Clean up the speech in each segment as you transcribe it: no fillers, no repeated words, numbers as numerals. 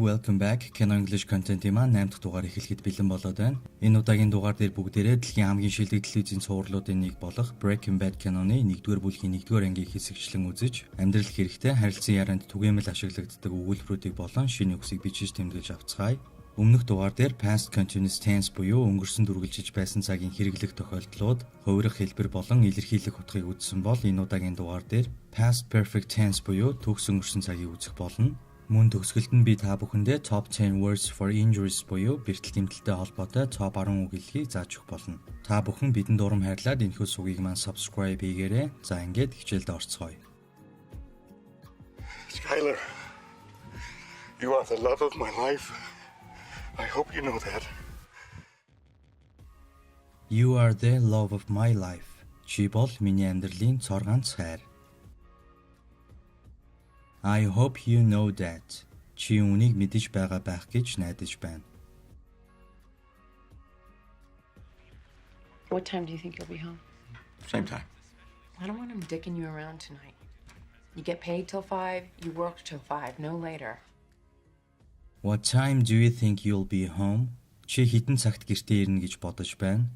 welcome back. Canon English content-ийн маань 8 дахь дугаар эхлэхэд бэлэн болоод байна. Энэ удаагийн дугаар дээр бүгдээрээ дэлхийн хамгийн шилдэг телевизийн цувралуудын нэг болох Breaking Bad Canon-ы 1-р бүлгийн 1-р ангийн хэсэгчлэн үзэж, амьдрал хэрэгтэй харилцан ярианд түгээмэл ашиглагддаг өгүүлбэрүүдийг болон шинэ үгсийг бичиж тэмдэглэж авцгаая. Өмнөх дугаар дээр past continuous tense буюу өнгөрсөн дүргэлжиж байсан цагийн хэрэглэх тохиолдлууд, хувирах хэлбэр болон илэрхийлэх утгыг үзсэн бол энэ удаагийн дугаар дээр past perfect tense буюу төгс өнгөрсөн цагийг үзэх болно. Мөн төгсгөлд нь би та бүхэндээ top 10 words for injuries буюу бэртэл тэмдэлтэй холбоотой top 10 үг хэлхийг зааж өгөх болно. Та бүхэн бидэнд урам хайрлаад энэхүү сүгийг маань subscribe хийгээрэй. За ингээд хичээлд орцгоё. Skyler, you are the love of my life. I hope you know that. You are the love of my life. Чи бол миний амьдралын цор ганц хайр. I hope you know that. Чи үүнийг мэдэж байгаа байх гэж найдаж байна. What time do you think you'll be home? Same time. I don't want him dicking you around tonight. You get paid till 5, you work till 5, no later. What time do you think you'll be home? Чи хэдэн цагт гэртээ ирнэ гэж бодож байна?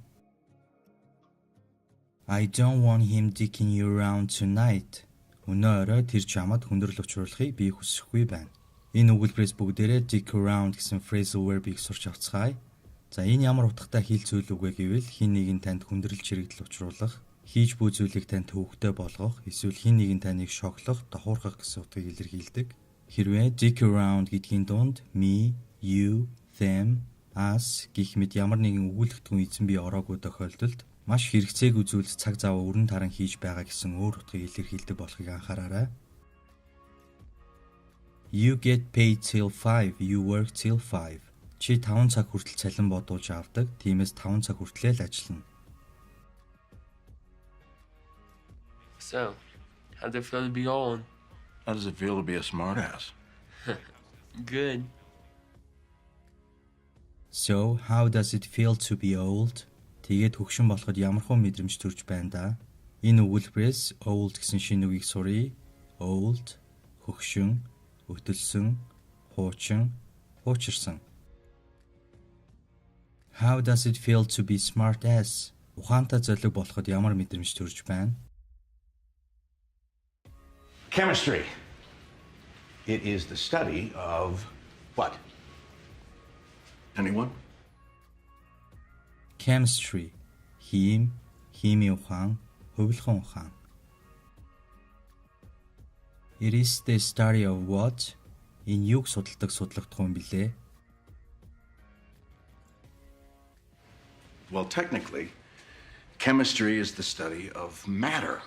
I don't want him dicking you around tonight. Өнөө орой тэр чамд хүндрэл учруулахыг би хүсэхгүй байна. Энэ өгүүлбэрээс бүгдээрээ dick around гэсэн phrasal verb-ийг сурч авцгаая. За энэ ямар утгатай хэл зүйл үг вэ гэвэл хин нэгэн танд хүндрэл чирэгдэл учруулах, хийж буй зүйлийг танд төвөгтэй болгох, эсвэл хин нэгэн таныг шоглох, дохуурхах гэсэн утгыг илэрхийлдэг. Хэрвээ dick around гэдгийн дунд me, you, them, us гэх мэт ямар нэгэн өгүүлэгдэхүүн эзэн бий ороогүй тохиолдолд маш хэрэгцээг үзүүлж цаг зав өрн таран хийж байгаа гэсэн өөр утгыг илэрхийлдэг болохыг анхаараарай. You get paid till 5, you work till 5. Чи 5 цаг хүртэл цалин бодуулж авдаг, тиймээс 5 цаг хүртэл л ажиллана. So, how's it feel to be old? How does it feel to be a smartass? Good. So, how does it feel to be old? Тэгээд хөгшин болоход ямархуу мэдрэмж төрж байна да. Энэ өгүүлбэрээс old гэсэн шинэ үгийг суръя. Old, хөгшин, өтөлсөн, хуучин, хуучирсан. How does it feel to be smart ass? Ухаантай золиг болоход ямар мэдрэмж төрж байна? Chemistry. It is the study of what? Anyone? Chemistry. Хим, химийн ухаан, хувилхан ухаан. It is the study of what? Энэ юг судалдаг судлагдах юм билээ? Well, technically, chemistry is the study of matter.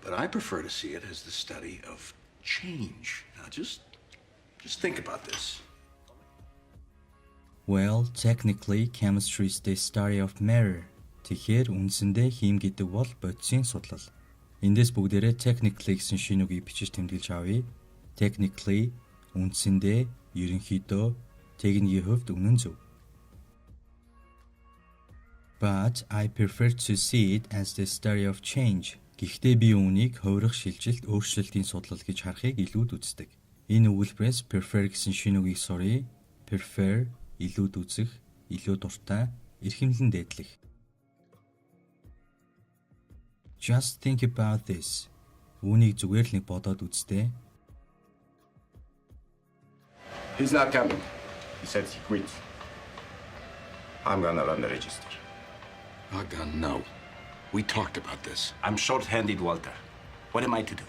But I prefer to see it as the study of change. Now, just think about this. Well, technically, chemistry is the study of matter. Тэгэхээр үндсэндээ хим гэдэг бол бодисын судлал. Эндээс бүгдээрээ technically гэсэн шинэ үгийг бичиж тэмдэглэж авъя. Technically, үндсэндээ, ерөнхийдөө, техникийн хувьд үнэн зөв. But I prefer to see it as the study of change. Гэхдээ би үүнийг хувирах шилжилт, өөрчлөлтийн судлал гэж харахыг илүүд үздэг. Энэ өгүүлбэрээс prefer гэсэн шинэ үгийг суръя. Prefer, илүүд үзэх, илүү дуртай, эрхэмлэн дээдлэх. Just think about this. Үүнийг зүгээр л нэг бодоод үзтээ. He's not coming. He said he quit. I'm gonna run the register. No. We talked about this. I'm short-handed, Walter. What am I to do?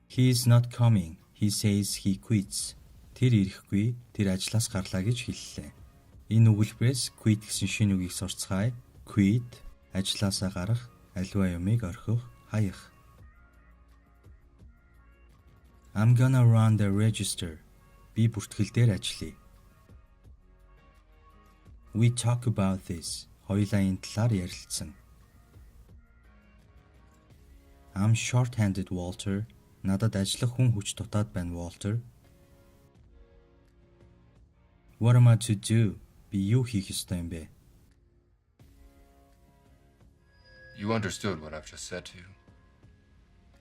He's not coming. He says he quits. Тэр ирэхгүй, тэр ажлаас гарлаа гэж хэллээ. Энэ өгүүлбэрээс quit гэсэн шинэ үгийг сурцгаая. Quit, ажлаасаа гарах, аливаа юмыг орхих, хаях. I'm gonna run the register. Би бүртгэл дээр ажиллая. We talk about this. Хоёулаа энэ талаар ярилцсан. I'm short-handed, Walter. Надад ажиллах хүн хүч дутаад байна, Walter. What am I to do? Би юу хийх ёстой юм бэ? You understood what I've just said to you.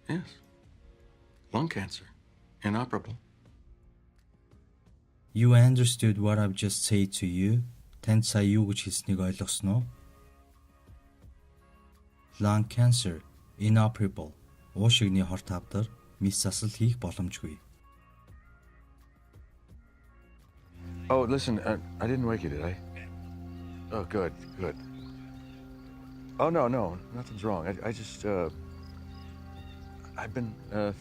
Yes. Lung cancer. Inoperable. You understood what I've just said to you. Танд сая юу гэж хэлснийг ойлгосон уу? Lung cancer, inoperable. Уушигны хор тавдар мис засал хийх боломжгүй. Oh, listen, I didn't wake you, did I? Oh, good. Oh, no, nothing's wrong. I just, I've been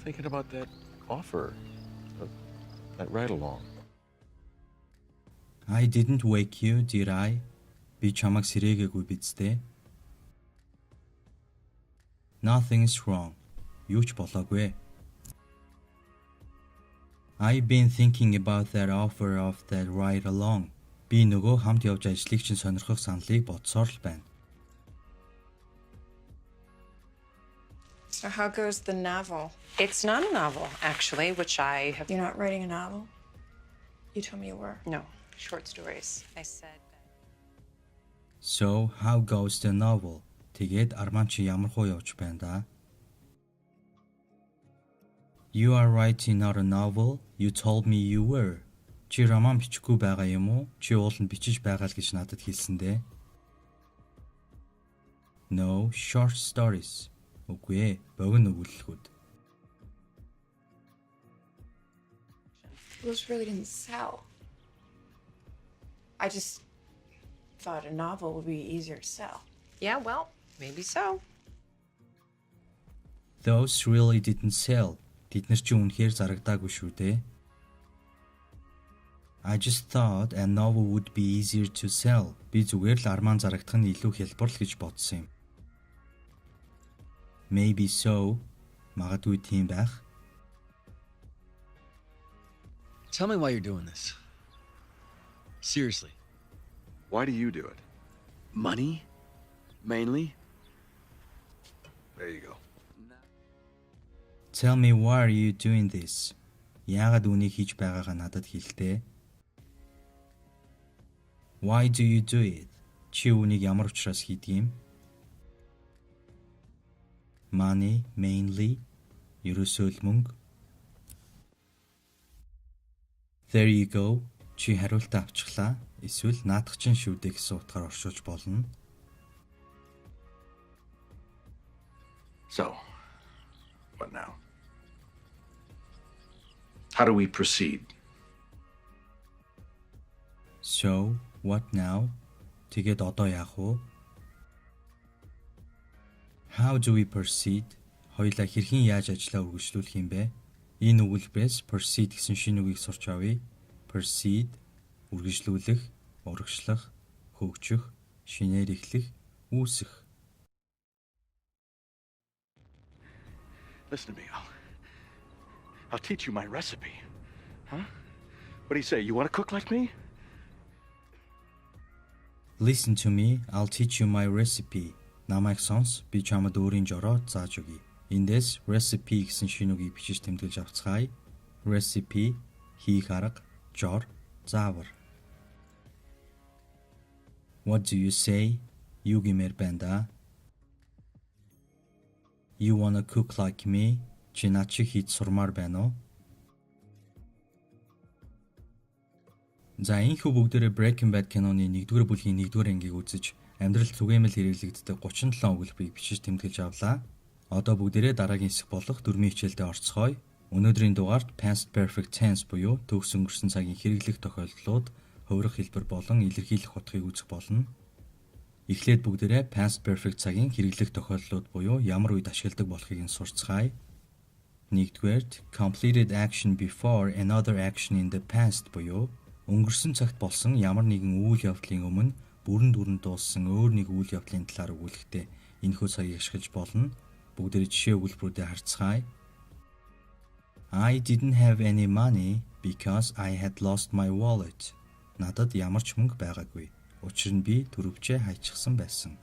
thinking about that offer, that ride-along. I didn't wake you, did I? Би чамайг сэрээгээгүй биз дээ. Nothing's wrong. Юу ч болоогүй. I've been thinking about that offer of that ride along. Би нөгөө хамт явж ажлыг чинь сонирхох саналыг бодсоор л байна. So how goes the novel? It's not a novel, actually, which I have. You're not writing a novel? You told me you were. No, short stories. I said. So, how goes the novel? Тэгээд Арман чи ямар хуу явж байна да? You are writing not a novel. You told me you were. Чи роман бичихгүй байгаа юм уу? Чи ууланд бичиж байгаа л гэж надад хэлсэн дээ. No, short stories. Үгүй ээ, богино өгүүлэлгүүд. Those really didn't sell. I just thought a novel would be easier to sell. Yeah, well, maybe so. Those really didn't sell. Тэд нар чи үнэхээр зарагдаагүй шүү дээ. I just thought a novel would be easier to sell. Би зүгээр л Арман зарагдах нь илүү хялбар л гэж бодсон юм. Maybe so. Магадгүй тийм байх. Tell me why you're doing this. Seriously. Why do you do it? Money? Mainly? There you go. Tell me why are you doing this? Яагаад үнийг хийж байгаагаа надад хэлтэй? Why do you do it? Чи үнийг ямар учраас хийдэг юм? Money, mainly. Ерөөсөө л мөнгө. There you go. Чи хариултаа авчихлаа. Эсвэл наадах чинь шүү дээ гэсэн утгаар оршуулж болно. So, what now? How do we proceed? So, what now? Тэгээд одоо яах вэ? How do we proceed? Хоёулаа хэрхэн яаж ажиллаа үргэлжлүүлэх юм бэ? Энэ өгүүлбэрээс proceed гэсэн шинэ үгийг сурч авъя. Proceed, үргэлжлүүлэх, урагшлах, хөгжих, шинээр эхлэх, үүсэх. Listen to me, I'll teach you my recipe. Huh? What do you say? You want to cook like me? Listen to me, I'll teach you my recipe. Намайг сонс, би чамд өөрийн жороо зааж өгье. Эндээс recipe гэсэн шинэ үгийг бичиж тэмдэглэж авцгаая. Recipe, хийх арга, жор, заавар. What do you say? Юу гэмээр байна да? You wanna cook like me? Чи над шиг хийж сурмаар байна уу? За энэ хүү бүгдээрээ Breaking Bad киноны 1-р бүлгийн 1-р ангийг үзэж амьдрал түгээмэл хэрэглэгддэг 37 өгүүлбэрийг бичиж тэмдэглэж авлаа. Одоо бүгдээрээ дараагийн хэсэг болох 4-ийн хичээлдээ орцгоё. Өнөөдрийн дугаарт Past Perfect Tense буюу төгс өнгөрсөн цагийн хэрэглэх тохиолдлууд, хувирах хэлбэр болон илэрхийлэх утгыг үзэх болно. Эхлээд бүгдээрээ Past Perfect цагийн хэрэглэх тохиолдлууд буюу ямар үед ашигладаг болохыг нь сурцгаая. Нэгдүгээрт completed action before another action in the past буюу өнгөрсөн цагт болсон ямар нэгэн үйл явдлын өмнө бүрэн дүрэнд дууссан өөр нэг үйл явдлын талаар өгүүлэхдээ энэхүү цагийг ашиглаж болно. Бүгдээрээ жишээ өгүүлбэрүүдээ харцгаая. I didn't have any money because I had lost my wallet. Надад ямар ч мөнгө байгаагүй. Учир нь би төрөвчөө хайчихсан байсан.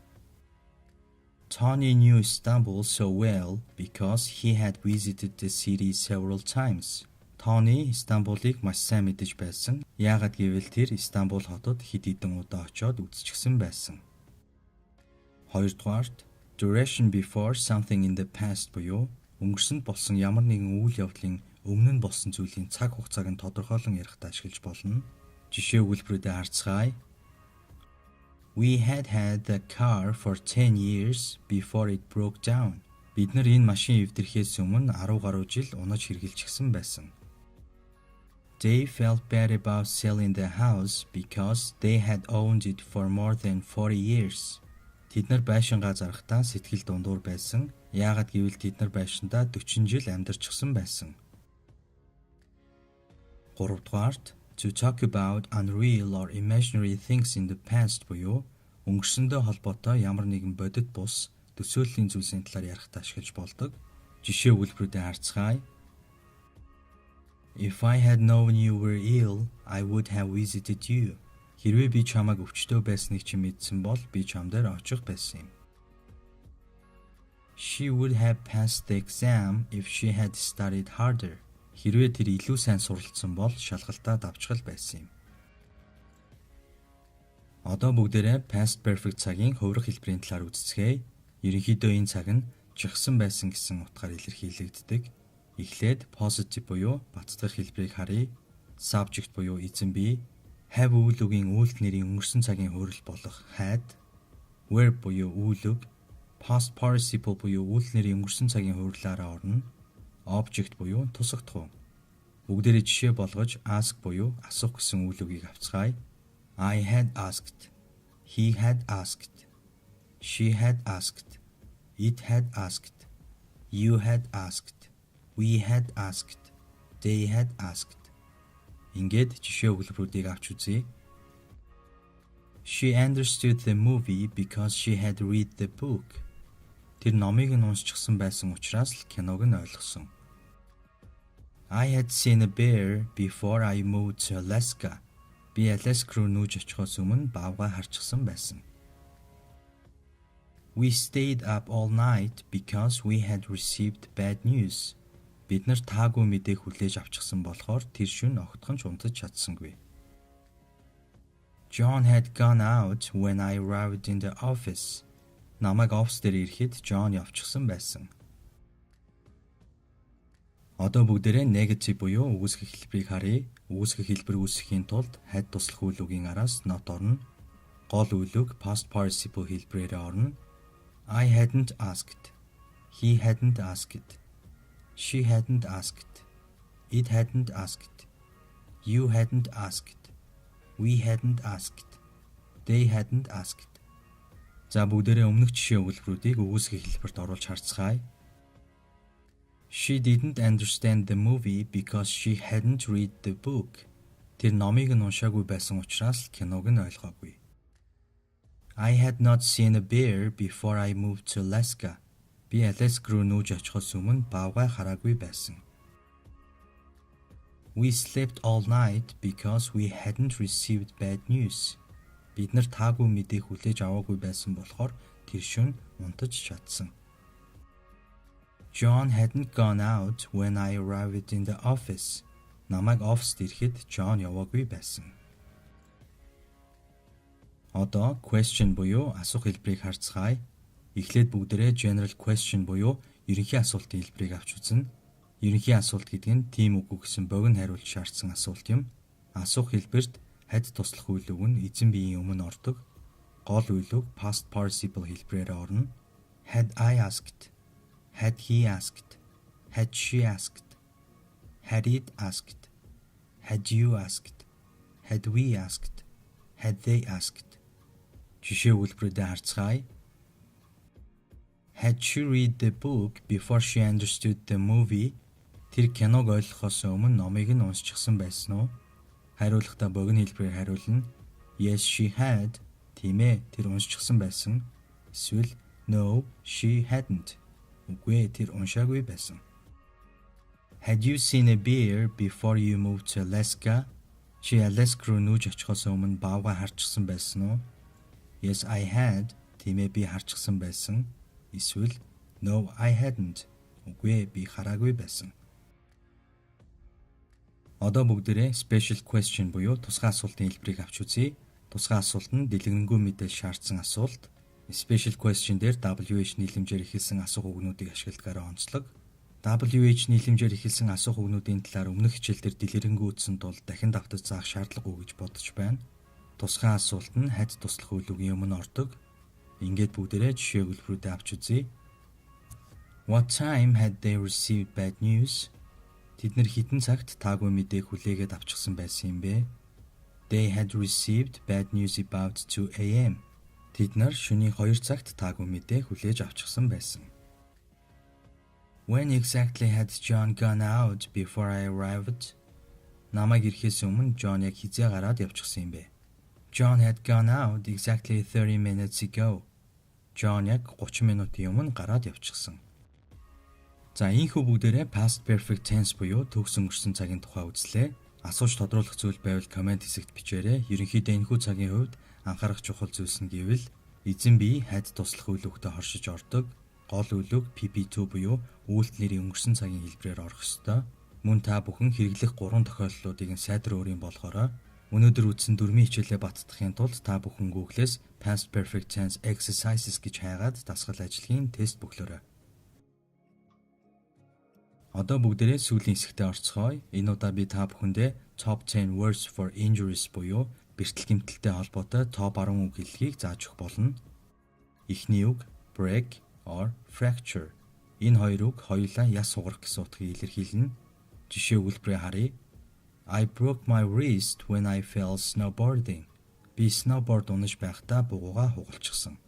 Tony knew Istanbul so well because he had visited the city several times. Tony Istanbulыг маш сайн мэдэж байсан. Яагаад гэвэл тэр Истанбул хотод хэд хэдэн удаа очиод үзчихсэн байсан. Хоёрдугаарт duration before something in the past буюу өнгөрсөнд болсон ямар нэгэн үйл явдлын өмнө нь болсон зүйлийн цаг хугацааг нь тодорхойлон ярихдаа ашиглаж болно. Жишээ өгүүлбэрүүдээ харцгаая. We had the car for 10 years before it broke down. Бид нар энэ машин эвдэрхээс өмнө 10 гаруй жил унаж хэргэлчихсэн байсан. They felt bad about selling the house because they had owned it for more than 40 years. Тэд нар байшингаа зарахтаа сэтгэл дундуур байсан. Яагаад гэвэл тэд нар байшиндаа 40 жил амьдарчихсан байсан. 3-дугаарт to talk about unreal or imaginary things in the past буюу өнгөрсөндөө холбоотой ямар нэгэн бодит бус төсөөллийн зүйлсийн талаар ярихдаа ашиглаж болдог. Жишээ өгүүлбэрүүдээ харцгаая. If I had known you were ill, I would have visited you. Хэрвээ би чамайг өвчтөө байсныг чи мэдсэн бол би чам дээр очих байсан юм. She would have passed the exam if she had studied harder. Хэрвээ тэр илүү сайн суралцсан бол шалгалтаа давчгал байсан юм. Одоо бүгдээрээ past perfect цагийн хувирах хэлбэрийн талаар үздэцгээе. Ерөнхийдөө энэ цаг нь жигсэн байсан гэсэн утгаар илэрхийлэгддэг. Эхлээд positive буюу бацдах хэлбэрийг харъя. Subject буюу эзэн бий. Have үйл үгийн үйлдэл нэрийн өнгөрсөн цагийн хувирал болох had. Verb буюу үйл үг. Past participle буюу үйлдэл нэрийн өнгөрсөн цагийн хувирлаараа орно. Object буюу тусагдах. Бүгдээрээ жишээ болгож ask буюу асуух гэсэн үйл үгийг авцгаая. I had asked. He had asked. She had asked. It had asked. You had asked. We had asked. They had asked. Ингээд жишээ өгүүлбэрүүдийг авч үзье. She understood the movie because she had read the book. Тэр номыг нь уншчихсан байсан учраас л киног нь ойлгосон. I had seen a bear before I moved to Alaska. Би Аляск руу нүүж очихоос өмнө баавгай харчихсан байсан. We stayed up all night because we had received bad news. Бид нар таагүй мэдээг хүлээж авчихсан болохоор тэр шөнө огтхон ч унтаж чадсангүй. John had gone out when I arrived in the office. Намайг офис дээр ирэхэд John явчихсан байсан. Одоо бүгдээрээ negative буюу үгүйсгэх хэлбэрийг харъя. Үгүйсгэх хэлбэр үүсгэхийн тулд had туслах үйл үгийн араас not орно. Гол үйл үг past participle хэлбэрээр орно. I hadn't asked. He hadn't asked. She hadn't asked. It hadn't asked. You hadn't asked. We hadn't asked. They hadn't asked. За бүгдээрээ өмнөх жишээ өгүүлбэрүүдийг үгүйсгэх хэлбэрт оруулж харцгаая. She didn't understand the movie because she hadn't read the book. Тэр номыг нь уншаагүй байсан учраас киног нь ойлгоогүй. I had not seen a bear before I moved to Alaska. Би Аляск руу нүүж очихоос өмнө баавгай хараагүй байсан. We slept all night because we hadn't received bad news. Бид нар таагүй мэдээг хүлээж аваагүй байсан болохоор тэр шөнө унтаж чадсан. John hadn't gone out when I arrived in the office. Намайг оффист ирэхэд John яваагүй байсан. Одоо question буюу асуух хэлбэрийг харцгаая. Эхлээд бүгдээрээ general question буюу ерөнхий асуултын хэлбэрийг авч үзнэ. Ерөнхий асуулт гэдэг нь тийм үгүй гэсэн богино хариулт шаардсан асуулт юм. Асуух хэлбэрт had туслах үйл үг нь эзэн биеийн өмнө ордог. Гол үйл үг past participle хэлбэрээр орно. Had I asked? Had he asked? Had she asked? Had it asked? Had you asked? Had we asked? Had they asked? Жишээ өгүүлбэрүүдээ харцгаая. Had she read the book before she understood the movie? Тэр киног ойлгохоос өмнө номыг нь уншчихсан байсан уу? Хариулахдаа богино хэлбэрээр хариулна. Yes, she had. Тийм ээ, тэр уншчихсан байсан. Эсвэл no, she hadn't. Үгүй ээ, тэр уншаагүй байсан. Had you seen a bear before you moved to Alaska? Чи Аляск руу нүүж очихоос өмнө баавгай харчихсан байсан уу? Yes, I had. Тийм ээ, би харчихсан байсан. Эсвэл no, I hadn't. Үгүй ээ, би хараагүй байсан. Одоо бүгдээрээ special question буюу тусгай асуултын хэлбэрийг авч үзье. Тусгай асуулт нь дэлгэрэнгүй мэдээлэл шаардсан асуулт. Special question дээр WH нийлэмжээр эхэлсэн асуух үгнүүдийг ашигладагаараа онцлог. WH нийлэмжээр эхэлсэн асуух үгнүүдийн талаар өмнөх хичээлдэр дэлгэрэнгүй үзсэн тул дахин давтаж заах шаардлагагүй гэж бодож байна. Тусгай асуулт нь хад туслах үйл үгийн өмнө ордог. Ингээд бүгдээрээ жишээ өгүүлбэрүүдээ авч үзье. What time had they received bad news? Тэд нэр хитэн цагт таагүй мэдээг хүлээгээд авчихсан байсан юм бэ? They had received bad news about 2 AM. Тэд нар шөнийн 2 цагт таагүй мэдээ хүлээж авчихсан байсан. When exactly had John gone out before I arrived? Намайг ирэхээс өмнө John яг хизээ гараад явчихсан юм бэ? John had gone out exactly 30 minutes ago. John яг 30 минутын өмнө гараад явчихсан. За ийхүү бүгдээрээ past perfect tense буюу төгс өнгөрсөн цагийн тухай үзлээ. Асууж тодруулах зүйл байвал комент хэсэгт бичээрэй. Ерөнхийдөө энэхүү цагийн хувьд анхаарах чухал зүйлс нь гэвэл эзэн бие хайд туслах үйл өгтөд хоршиж ордог. Гол үйл үг PP2 буюу үйлдэлний өнгөрсөн цагийн хэлбэрээр орох ёстой. Мөн та бүхэн хэрэглэх 3 тохиолдлуудыг сайдар өөрийн болохоор өнөөдөр үзсэн 4 хичээлээ баттахын тулд та бүхэн Google-с past perfect tense exercises гэж хайгаад дасгал ажлын тест бүглөөрэй. Одоо бүгдээрээ сүүлийн хэсэгтээ орцгоё. Энэ удаа би та бүхэндээ top 10 words for injuries буюу бэртэл гэмтэлтэй холбоотой топ 10 үг хэллэгийг зааж өгөх болно. Эхний үг break or fracture. Энэ хоёр үг хоёулаа яс сугарах гэсэн утгыг илэрхийлнэ. Жишээ өгүүлбэрээ харъя. I broke my wrist when I fell snowboarding. Би snowboard унаж байхдаа бугуугаа хугалчихсан.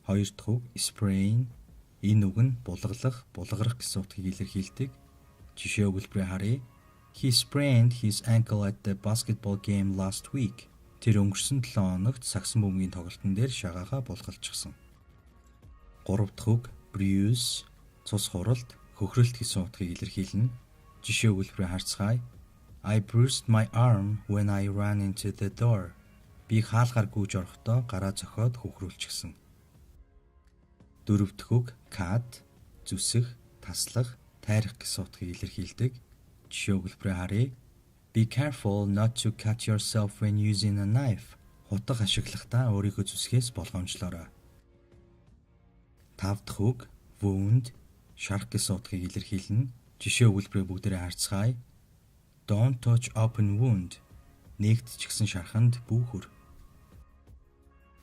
Хоёр дахь үг sprain. Энэ үг нь булгалах, булгарах гэсэн утгыг илэрхийлдэг. Жишээ өгүүлбэрээ харъя. He sprained his ankle at the basketball game last week. Тэр өнгөрсөн 7 хоногт сагсан бөмбөгийн тоглолтын дээр шагаагаа булгалчихсан. Гурав дахь үг bruise, цус хуралд, хөхрөлт гэсэн утгыг илэрхийлнэ. Жишээ өгүүлбэрээ харцгаая. I bruised my arm when I ran into the door. Би хаалгаар гүйж орохдоо гараа зохиод хөхрүүлчихсэн. Дөрөв дахь үг cut, зүсэх, таслах, тайрах гэсэн утгыг илэрхийлдэг. Жишээ өгүүлбэрээ харъя. Be careful not to cut yourself when using a knife. Хутга ашиглахдаа өөрийгөө зүсгээс болгоомжлоорой. Тав дахь үг wound, шарах гэсэн утгыг илэрхийлнэ. Жишээ өгүүлбэрээ бүгдээрээ харцгаая. Don't touch open wound. Нэгтчихсэн шарханд бүүхүр.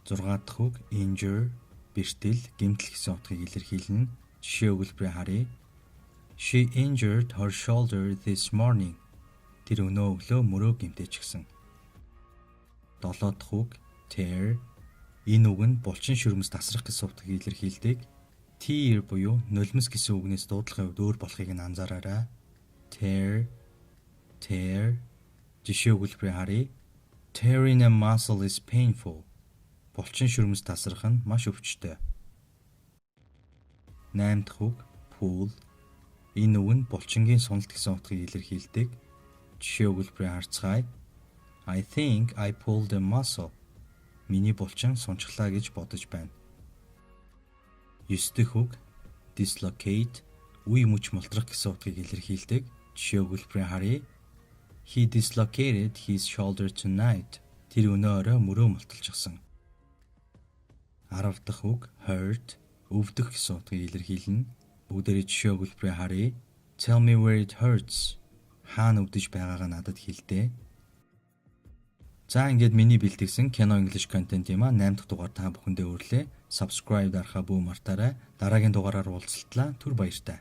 6 дахь үг injure, бэртэл, гэмтэл гэсэн утгыг илэрхийлнэ. Жишээ өгүүлбэрээ харъя. She injured her shoulder this morning. Тэр өнөө өглөө мөрөө гэмтээчихсэн. 7 дахь үг tear. Энэ үг нь булчин шүрмэс тасрах гэсэн утгыг илэрхийлдэг. Tear буюу нулимс гэсэн үгнээс дуудлахын хувьд өөр болохыг нь анзаараарай. Tear. Жишээ өгүүлбэрээ харъя. Tearing a muscle is painful. Булчин шүрмэс тасрах нь маш өвчтөй. 8 дахь үг pull. Энэ үг нь булчингийн суналт гэсэн утгыг илэрхийлдэг. Жишээ өгүүлбэрээ харцгаая. I think I pulled a muscle. Миний булчин сунчглаа гэж бодож байна. 9 дахь үг dislocate. Үе мөч мултрах гэсэн утгыг илэрхийлдэг. Жишээ өгүүлбэрээ харъя. He dislocated his shoulder tonight. Тэр өнөө орой мөрөө мулталчихсан. 10 дахь үг hurt. Өвдөх гэсэн утгыг илэрхийлнэ. Бүгдээрээ жишээ өгүүлбэрээ харъя. Tell me where it hurts. Хаана өвдөж байгаагаа надад хэлдэ. За ингээд миний бэлтгэсэн кино English content-ийн 8 дахь дугаар та бүхэндээ өрлөө. Subscribe дарахаа бүү мартаарай. Дараагийн дугаараар уулзалтлаа. Түр баяртай.